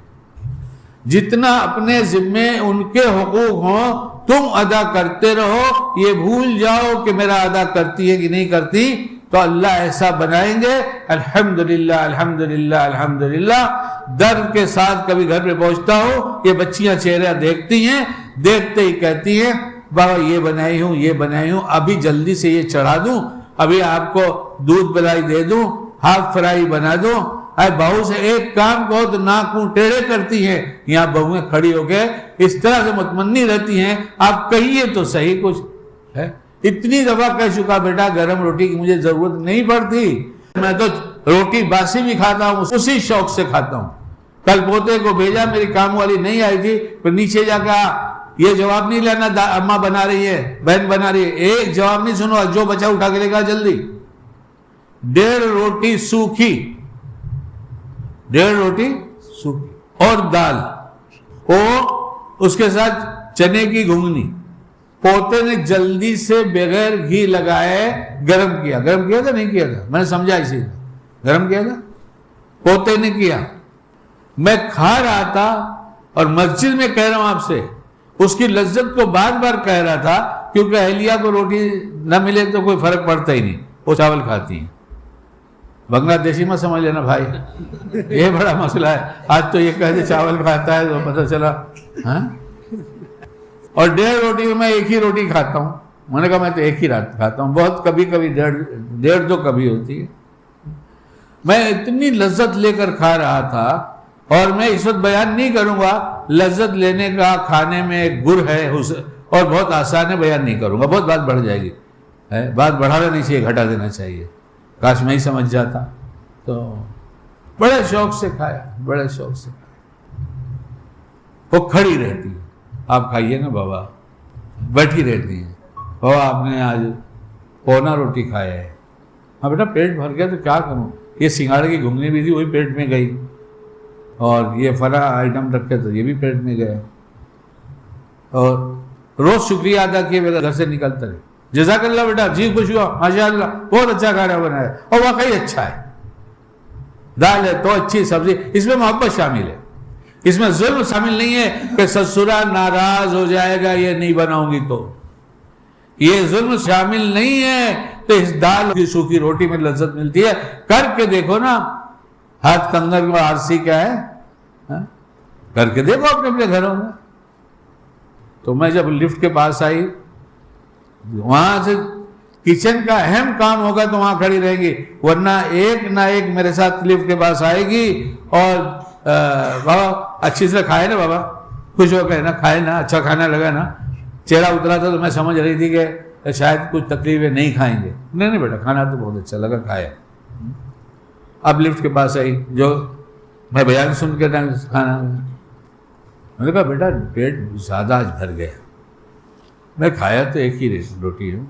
جتنا اپنے ذمے ان کے حقوق ہوں تم ادا کرتے رہو, یہ بھول جاؤ کہ میرا ادا کرتی ہے کہ نہیں کرتی, تو اللہ ایسا بنائیں گے. الحمدللہ الحمدللہ الحمدللہ. درد کے ساتھ کبھی گھر پہ پہنچتا ہوں, یہ بچیاں چہرہ دیکھتی ہیں, دیکھتے ہی کہتی ہیں بابا یہ بنائی ہوں, ابھی جلدی سے یہ چڑھا دوں, ابھی آپ کو دودھ پلائی دے دوں, ہاف فرائی بنا دوں. اے بہو سے ایک کام کہو تو ناک منہ ٹیڑھے کرتی ہیں. یہاں بہویں کھڑی ہو کے اس طرح سے مطمئنی رہتی ہیں, آپ کہیے تو صحیح کچھ ہے. اتنی دفعہ کہہ چکا بیٹا گرم روٹی کی مجھے ضرورت نہیں پڑتی, میں تو روٹی باسی بھی کھاتا ہوں, اسی شوق سے کھاتا ہوں. کل پوتے کو بھیجا, میری کام والی نہیں آئی تھی, پھر نیچے جا کے یہ جواب نہیں لینا اماں بنا رہی ہے, بہن بنا رہی ہے, ایک جواب نہیں سنو, جو بچا اٹھا کے لے گا جلدی. 1.5 روٹی سوکھی, 1.5 روٹی سوکھی اور دال, اور اس کے ساتھ چنے کی گھنگنی. پوتے نے جلدی سے بغیر گھی لگائے گرم کیا تھا نہیں کیا تھا, میں نے سمجھا اسی گرم کیا تھا, پوتے نے کیا. میں کھا رہا تھا اور مسجد میں کہہ رہا ہوں آپ سے, اس کی لذت کو بار بار کہہ رہا تھا, کیونکہ اہلیہ کو روٹی نہ ملے تو کوئی فرق پڑتا ہی نہیں, وہ چاول کھاتی ہیں. بنگلہ دیشی میں سمجھ لینا بھائی, یہ بڑا مسئلہ ہے. آج تو یہ کہتے چاول کھاتا ہے تو پتہ چلا ہاں. اور 1.5 روٹی میں ایک ہی روٹی کھاتا ہوں. میں نے کہا میں تو ایک ہی رات کھاتا ہوں, بہت کبھی 1.5 تو کبھی ہوتی ہے. میں اتنی لذت لے کر کھا رہا تھا, اور میں اس وقت بیان نہیں کروں گا, لذت لینے کا کھانے میں گر ہے اور بہت آسان ہے, بیان نہیں کروں گا, بہت بات بڑھ جائے گی. بات بڑھانا نہیں چاہیے, گھٹا دینا چاہیے. کاش میں ہی سمجھ جاتا. تو بڑے شوق سے کھایا, بڑے شوق سے کھایا. وہ کھڑی رہتی ہے, آپ کھائیے نا بابا, بیٹھی رہتی ہیں. بابا آپ نے آج پونا روٹی کھایا ہے. ہاں بیٹا پیٹ بھر گیا تو کیا کروں, یہ سنگاڑے کی گھنگنی بھی تھی وہی پیٹ میں گئی, اور یہ فلاں آئٹم رکھے تو یہ بھی پیٹ میں گئے. اور روز شکریہ ادا کیے بغیر گھر سے نکلتا رہے, جزاک اللہ بیٹا, جی خوش ہوا, ماشاء اللہ بہت اچھا کھانا بنایا, اور واقعی اچھا ہے. دال ہے تو اچھی سبزی, اس میں محبت شامل ہے, اس میں ظلم شامل نہیں ہے کہ سسرا ناراض ہو جائے گا یہ نہیں بناؤں گی تو. یہ ظلم شامل نہیں ہے. تو اس دال کی سوکھی روٹی میں لذت ملتی ہے. کر کے دیکھو نا, ہاتھ کنگن میں آرسی کیا ہے, کر کے دیکھو اپنے اپنے گھروں میں. تو میں جب لفٹ کے پاس آئی, وہاں سے کچن کا اہم کام ہوگا تو وہاں کھڑی رہے گی, ورنہ ایک نہ ایک میرے ساتھ لفٹ کے پاس آئے گی اور بابا اچھی سے کھائے نا بابا, خوش ہو گئے نا, کھائے نا, اچھا کھانا لگا نا. چہرہ اترا تھا تو میں سمجھ رہی تھی کہ شاید کچھ تکلیف ہے, نہیں کھائیں گے. نہیں بیٹا کھانا تو بہت اچھا لگا, کھایا. اب لفٹ کے پاس آئی, جو میں بیان سن کے کھانا, میں نے کہا بیٹا پیٹ زیادہ آج بھر گیا, میں کھایا تو ایک ہی روٹی ہوں,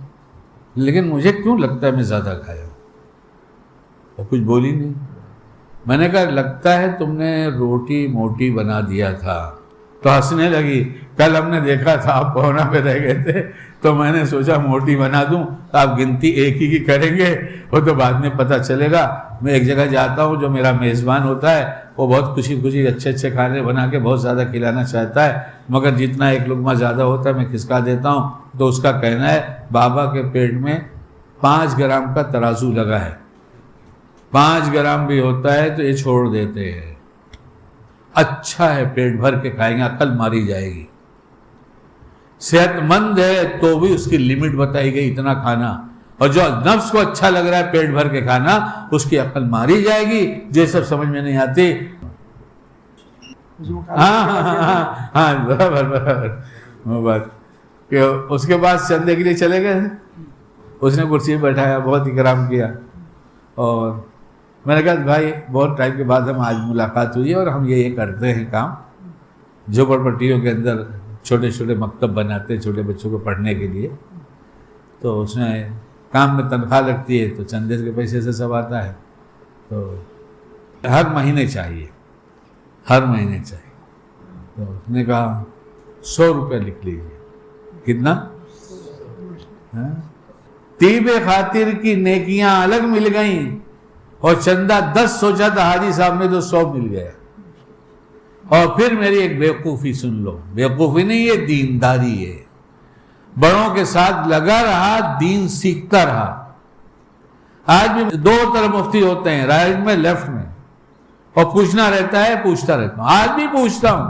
لیکن مجھے کیوں لگتا ہے میں زیادہ کھایا ہوں. اور کچھ بولی نہیں. میں نے کہا لگتا ہے تم نے روٹی موٹی بنا دیا تھا. تو ہنسنے لگی. کل ہم نے دیکھا تھا آپ پہنا پہ رہ گئے تھے, تو میں نے سوچا موٹی بنا دوں, تو آپ گنتی ایک ہی کی کریں گے, وہ تو بعد میں پتہ چلے گا. میں ایک جگہ جاتا ہوں, جو میرا میزبان ہوتا ہے وہ بہت خوشی خوشی اچھے اچھے کھانے بنا کے بہت زیادہ کھلانا چاہتا ہے, مگر جتنا ایک لقمہ زیادہ ہوتا ہے میں کھسکا دیتا ہوں. تو اس کا کہنا ہے بابا کے پیٹ میں 5 گرام کا ترازو لگا ہے, 5 گرام بھی ہوتا ہے تو یہ چھوڑ دیتے ہیں. اچھا ہے, پیٹ بھر کے کھائیں گے, عقل ماری جائے گی. صحت مند ہے تو بھی اس کی لمٹ بتائی گئی, اتنا کھانا. اور جو نفس کو اچھا لگ رہا ہے پیٹ بھر کے کھانا, اس کی عقل ماری جائے گی. یہ سب سمجھ میں نہیں آتی. ہاں برابر وہ بات کہ اس کے بعد چندے کے لیے چلے گئے. اس نے کرسی پہ بیٹھایا, بہت اکرام کیا. اور میں نے کہا بھائی بہت ٹائم کے بعد ہم آج ملاقات ہوئی ہے, اور ہم یہ کرتے ہیں کام, جھوپڑ پٹیوں کے اندر چھوٹے چھوٹے مکتب بناتے ہیں چھوٹے بچوں کو پڑھنے کے لیے. تو اس میں کام میں تنخواہ لگتی ہے, تو چندے کے پیسے سے سب آتا ہے. تو ہر مہینے چاہیے, ہر مہینے چاہیے. تو اس نے کہا 100 روپے لکھ لیجیے. کتنا؟ طیب خاطر کی نیکیاں الگ مل گئیں, اور چندہ 10 سوچا تھا حاجی صاحب نے تو 100 مل گیا. اور پھر میری ایک بیوقوفی سن لو, بیوقوفی نہیں یہ دینداری ہے. بڑوں کے ساتھ لگا رہا, دین سیکھتا رہا. آج بھی 2 طرف مفتی ہوتے ہیں, رائٹ میں لیفٹ میں, اور پوچھنا رہتا ہے, پوچھتا رہتا ہوں. آج بھی پوچھتا ہوں.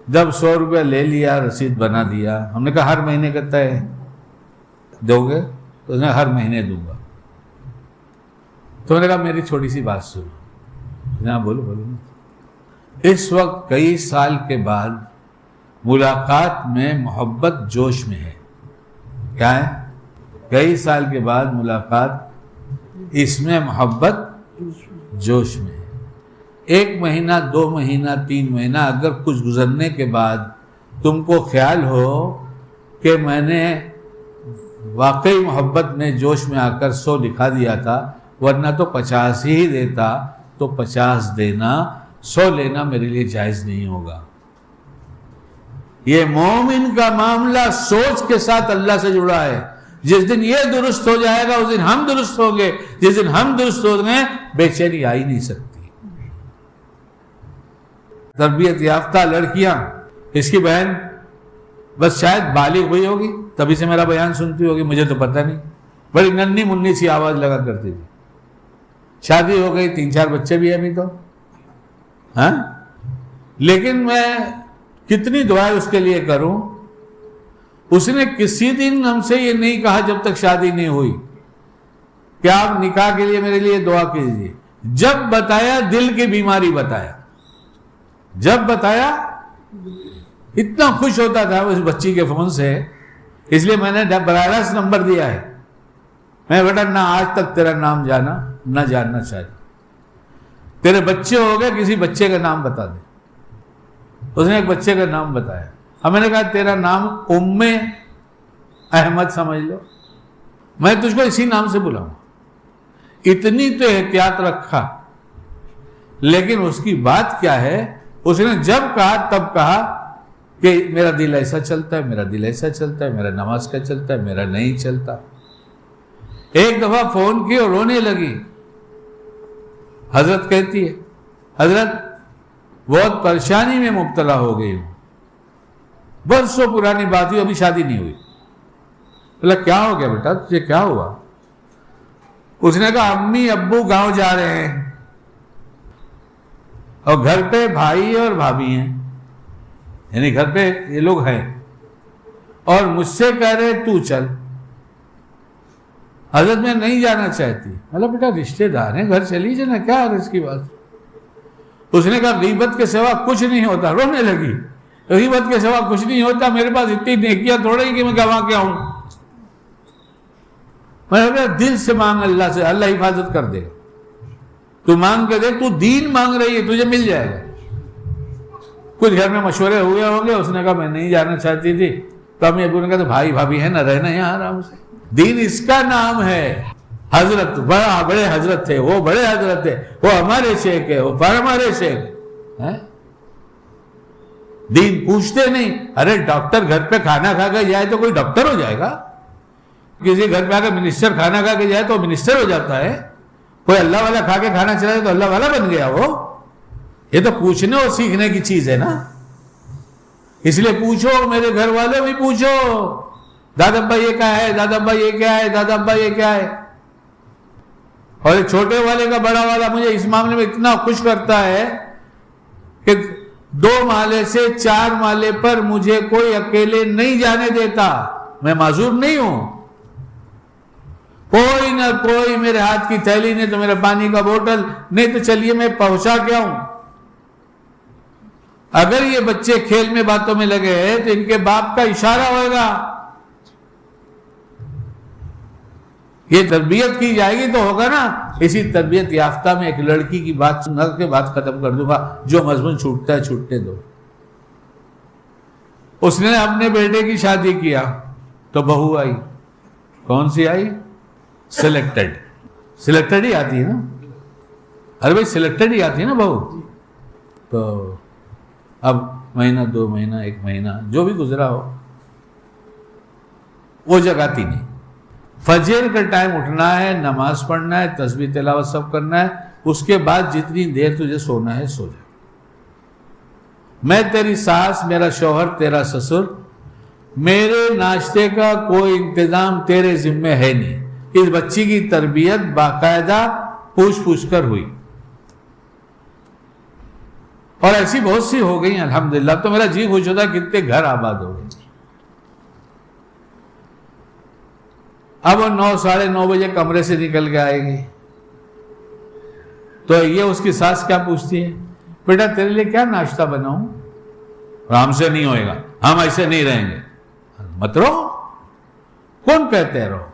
جب 100 روپے لے لیا, رسید بنا دیا, ہم نے کہا ہر مہینے کا طے دو گے؟ تو اس نے ہر مہینے دوں گا. تو میں نے کہا میری چھوٹی سی بات سنو. جناب بولو. اس وقت کئی سال کے بعد ملاقات میں محبت جوش میں ہے. کیا ہے؟ کئی سال کے بعد ملاقات, اس میں محبت جوش میں ہے. 1 مہینہ 2 مہینہ 3 مہینہ اگر کچھ گزرنے کے بعد تم کو خیال ہو کہ میں نے واقعی محبت میں جوش میں آ کر 100 لکھا دیا تھا, ورنہ تو 50 ہی دیتا, تو 50 دینا, 100 لینا میرے لیے جائز نہیں ہوگا. یہ مومن کا معاملہ سوچ کے ساتھ اللہ سے جڑا ہے. جس دن یہ درست ہو جائے گا اس دن ہم درست ہوں گے. جس دن ہم درست ہو گئے بے چینی آ ہی نہیں سکتی. تربیت یافتہ لڑکیاں, اس کی بہن بس شاید بالغ ہوئی ہوگی تبھی سے میرا بیان سنتی ہوگی, مجھے تو پتہ نہیں. بڑی ننھی منی سی آواز لگا کرتی تھی. شادی ہو گئی, 3-4 بچے بھی ہیں ابھی تو. ہاں, لیکن میں کتنی دعائیں اس کے لیے کروں. اس نے کسی دن ہم سے یہ نہیں کہا جب تک شادی نہیں ہوئی کہ آپ نکاح کے لیے میرے لیے دعا کیجیے. جب بتایا دل کی بیماری بتایا, جب بتایا اتنا خوش ہوتا تھا اس بچی کے فون سے, اس لیے میں نے براہ راست نمبر دیا ہے. میں بیٹا نہ آج تک تیرا نام جانا نہ جاننا چاہیے. تیرے بچے ہو گئے, کسی بچے کا نام بتا دے. اس نے ایک بچے کا نام بتایا. اب میں نے کہا تیرا نام ام احمد سمجھ لو, میں تجھ کو اسی نام سے بلاؤں. اتنی تو احتیاط رکھا. لیکن اس کی بات کیا ہے, اس نے جب کہا تب کہا کہ میرا دل ایسا چلتا ہے, میرا دل ایسا چلتا ہے, میرا نماز کا چلتا ہے, میرا نہیں چلتا. ایک دفعہ فون کی اور رونے لگی. حضرت کہتی ہے, حضرت بہت پریشانی میں مبتلا ہو گئی ہوں, برسوں پرانی بات ہوئی, ابھی شادی نہیں ہوئی. بولا کیا ہو گیا بیٹا, تجھے کیا ہوا؟ اس نے کہا امی ابو گاؤں جا رہے ہیں, اور گھر پہ بھائی اور بھابھی ہیں, یعنی گھر پہ یہ لوگ ہیں, اور مجھ سے کہہ رہے تو چل. حضرت میں نہیں جانا چاہتی. مطلب بیٹا رشتے دار ہیں, گھر چلی جانا, کیا ہے اس کی بات. اس نے کہا غیبت کے سوا کچھ نہیں ہوتا. رونے لگی. غیبت کے سوا کچھ نہیں ہوتا, میرے پاس اتنی نیکیاں تھوڑے ہی کہ میں گوا کے آؤں. میں نے کہا دل سے مانگ اللہ سے, اللہ حفاظت کر دے گا. تو مانگ کے دیکھ, تو دین مانگ رہی ہے, تجھے مل جائے گا. کچھ گھر میں مشورے ہوئے ہوں گے, اس نے کہا میں نہیں جانا چاہتی تھی, تو امی ابو نے کہا تو بھائی بھابھی ہے نا, رہنا یہاں آرام سے. دین اس کا نام ہے. حضرت بڑے حضرت تھے, وہ بڑے حضرت تھے, وہ ہمارے شیخ ہے, وہ ہمارے شیخ ہے. دین پوچھتے نہیں. ارے ڈاکٹر گھر پہ کھانا کھا کے جائے تو کوئی ڈاکٹر ہو جائے گا؟ کسی گھر پہ آ کے منسٹر کھانا کھا کے جائے تو منسٹر ہو جاتا ہے؟ کوئی اللہ والا کھا کے کھانا چلائے تو اللہ والا بن گیا وہ؟ یہ تو پوچھنے اور سیکھنے کی چیز ہے نا. اس لیے پوچھو, میرے گھر والے بھی پوچھو, دادا ابا یہ کیا ہے, دادا ابا یہ کیا ہے, دادا ابا یہ کیا ہے. اور یہ چھوٹے والے کا بڑا والا مجھے اس معاملے میں اتنا خوش کرتا ہے کہ 2 مالے سے 4 مالے پر مجھے کوئی اکیلے نہیں جانے دیتا. میں معذور نہیں ہوں. کوئی نہ کوئی میرے ہاتھ کی تھیلی نہیں تو میرے پانی کا بوتل نہیں تو چلیے میں پہنچا کے آؤں. اگر یہ بچے کھیل میں باتوں میں لگے ہیں تو ان کے باپ کا اشارہ ہوگا. یہ تربیت کی جائے گی تو ہوگا نا. اسی تربیت یافتہ میں ایک لڑکی کی بات سن کے بات ختم کر دوں گا. جو مضمون چھوٹتا ہے چھوٹنے دو. اس نے اپنے بیٹے کی شادی کیا تو بہو آئی. کون سی آئی؟ سلیکٹڈ ہی آتی ہے نا. ارے بھائی سلیکٹڈ ہی آتی ہے نا بہو. تو اب مہینہ 2 مہینہ 1 مہینہ جو بھی گزرا ہو وہ جگاتی نہیں. فجر کا ٹائم اٹھنا ہے, نماز پڑھنا ہے, تسبیح تلاوت سب کرنا ہے. اس کے بعد جتنی دیر تجھے سونا ہے سو جا. میں تیری ساس, میرا شوہر, تیرا سسر, میرے ناشتے کا کوئی انتظام تیرے ذمے ہے نہیں. اس بچی کی تربیت باقاعدہ پوچھ کر ہوئی, اور ایسی بہت سی ہو گئی الحمدللہ. تو میرا جی خوش ہوتا ہے کتنے گھر آباد ہو گئے. اب وہ 9 ساڑھے 9 بجے کمرے سے نکل کے آئے گی تو یہ اس کی ساس کیا پوچھتی ہے, بیٹا تیرے لیے کیا ناشتہ بناؤں؟ ہم سے نہیں ہوئے گا, ہم ایسے نہیں رہیں گے. مت رہو, کون کہتے رہو.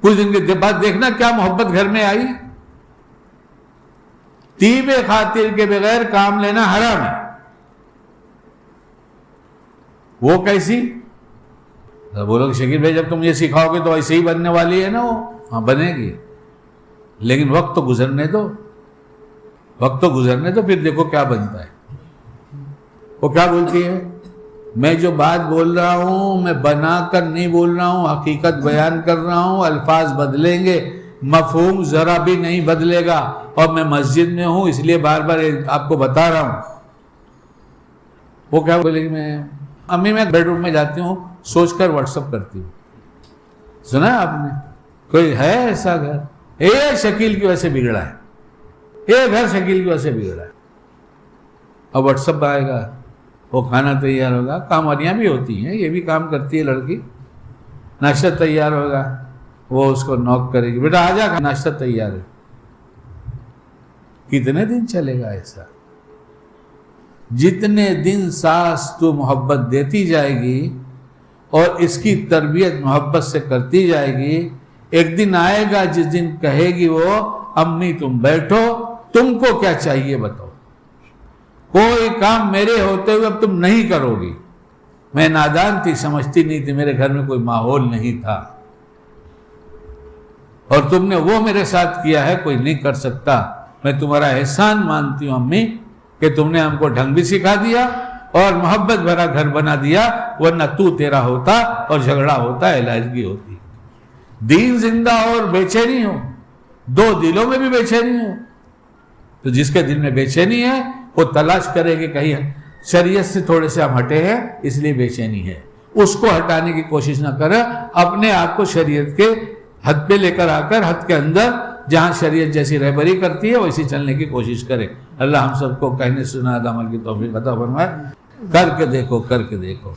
کچھ دن کے بعد دیکھنا کیا محبت گھر میں آئی. طیب خاطر کے بغیر کام لینا حرام ہے. وہ کیسی؟ بولو کہ شکیل بھائی جب تم یہ سکھاؤ گے تو ایسے ہی بننے والی ہے نا. وہ ہاں بنے گی, لیکن وقت تو گزرنے دو. وقت تو گزرنے دو, پھر دیکھو کیا بنتا ہے. وہ کیا بولتی ہے, میں جو بات بول رہا ہوں میں بنا کر نہیں بول رہا ہوں, حقیقت بیان کر رہا ہوں. الفاظ بدلیں گے, مفہوم ذرا بھی نہیں بدلے گا. اور میں مسجد میں ہوں اس لیے بار بار آپ کو بتا رہا ہوں. وہ کیا بولے گی, میں امی میں بیڈ روم میں جاتی ہوں سوچ کر واٹس اپ کرتی ہوں. سنا ہے آپ نے کوئی ہے ایسا گھر؟ یہ شکیل کی وجہ سے بگڑا ہے, یہ گھر شکیل کی وجہ سے بگڑا ہے. اب واٹس اپ آئے گا, وہ کھانا تیار ہوگا. کاماریاں بھی ہوتی ہیں, یہ بھی کام کرتی ہے لڑکی. ناشتہ تیار ہوگا, وہ اس کو نوک کرے گی, بیٹا آ جا ناشتہ تیار ہے. کتنے دن چلے گا ایسا؟ جتنے دن ساس تو محبت دیتی جائے گی اور اس کی تربیت محبت سے کرتی جائے گی, ایک دن آئے گا جس دن کہے گی وہ, امی تم بیٹھو, تم کو کیا چاہیے بتاؤ, کوئی کام میرے ہوتے ہوئے اب تم نہیں کرو گی. میں نادان تھی, سمجھتی نہیں تھی, میرے گھر میں کوئی ماحول نہیں تھا, اور تم نے وہ میرے ساتھ کیا ہے, کوئی نہیں کر سکتا. میں تمہارا احسان مانتی ہوں امی کہ تم نے ہم کو ڈھنگ بھی سکھا دیا اور محبت بھرا گھر بنا دیا, ورنہ تو تیرا ہوتا اور جھگڑا ہوتا, علیحدگی ہوتی. دین زندہ اور بے چینی ہو, 2 دلوں میں بھی بے چینی ہو. تو جس کے دل میں بے چینی ہے وہ تلاش کرے کہ کہیں شریعت سے تھوڑے سے ہم ہٹے ہیں اس لیے بے چینی ہے. اس کو ہٹانے کی کوشش نہ کرے, اپنے آپ کو شریعت کے حد پہ لے کر آ کر حد کے اندر جہاں شریعت جیسی رہبری کرتی ہے ویسی چلنے کی کوشش کرے. اللہ ہم سب کو کہنے سنا عمل کی توفیق عطا فرمائے. کر کے دیکھو, کر کے دیکھو.